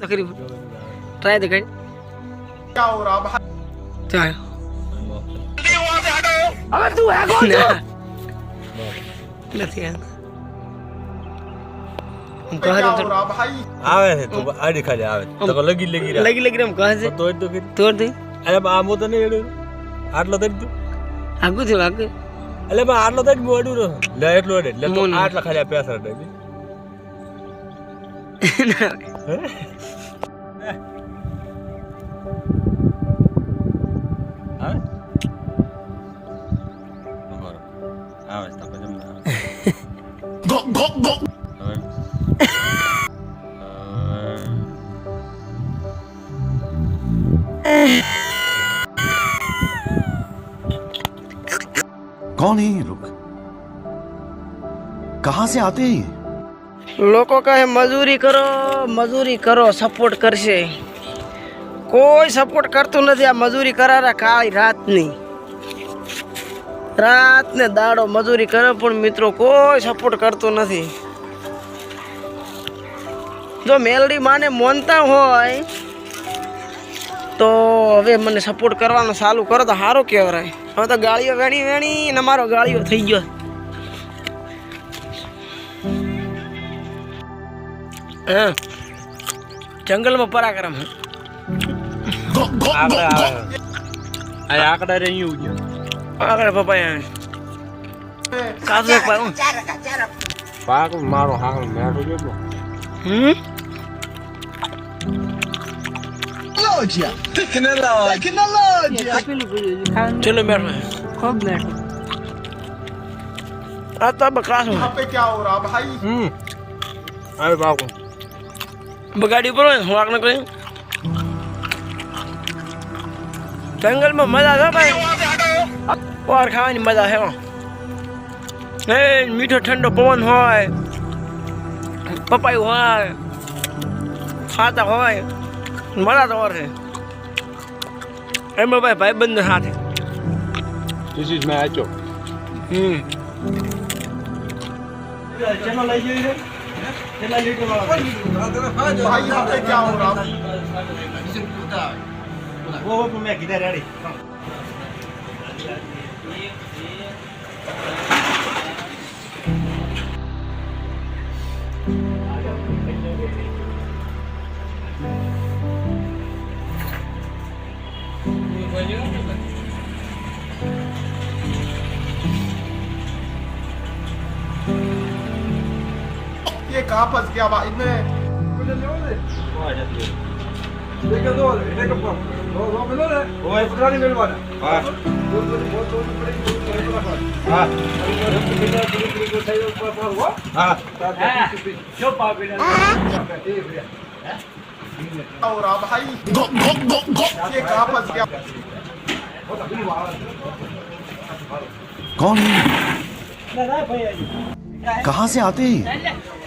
तो खरी ट्राई दे कर क्या हो रहा भाई चल अबे तू है कौन નથી આ क्या हो रहा भाई આવે છે તો આડી ખાલી આવે તો લગી રહ્યા લગી રમ કહે છે તો તો તોડ દે અરે આ મો તો ને એડું આટલો દઈ તું આગુ થયો આગુ એટલે બા આટલો દઈ મોડું રો લે એટલો દે લે તો આટલા ખાલી પૈસા દે હા આવે તો પછી गो गो गो कौन है ये लोग कहां से आते हैं ये લોકો કહે મજૂરી કરો સપોર્ટ કરશે કોઈ સપોર્ટ કરતું નથી આ મજૂરી કરારા કાળી રાત ને દાડો મજૂરી કરે પણ મિત્રો કોઈ સપોર્ટ કરતું નથી જો મેલડી માને મોનતા હોય તો હવે મને સપોર્ટ કરવાનો ચાલુ કરો તો સારું કહેવાય હવે તો ગાળીઓ વેણી ને મારો ગાળીઓ થઈ ગયો હા જંગલમાં પરાક્રમ આકડા રે યું ગયો આગળ પપ્પા કાતો પાક મારો હાલ મેઠો જેટલો ચલો બેઠો ખૂબ બેઠો આ તો બકાસ यहाँ पे क्या हो रहा भाई અરે બાપુ બગાડી પર હોક ન કરી જંગલમાં મજા છે ભાઈ ઓર ખાવાની મજા છે એ મીઠો ઠંડો પવન હોય પપાયું હોય ખાતા હોય મજા તો ઓર છે એમાં ભાઈ બંધ સાથે ધીસ ઇઝ માય આચો भाई यहाँ पे क्या हो रहा वो मैं किधर रेडी ये कहाँ फंस गया भाई मैं हो रहा भाई गो गो गो गो ये कहाँ फंस गया कौन है ये? कहां से आते हैं ये?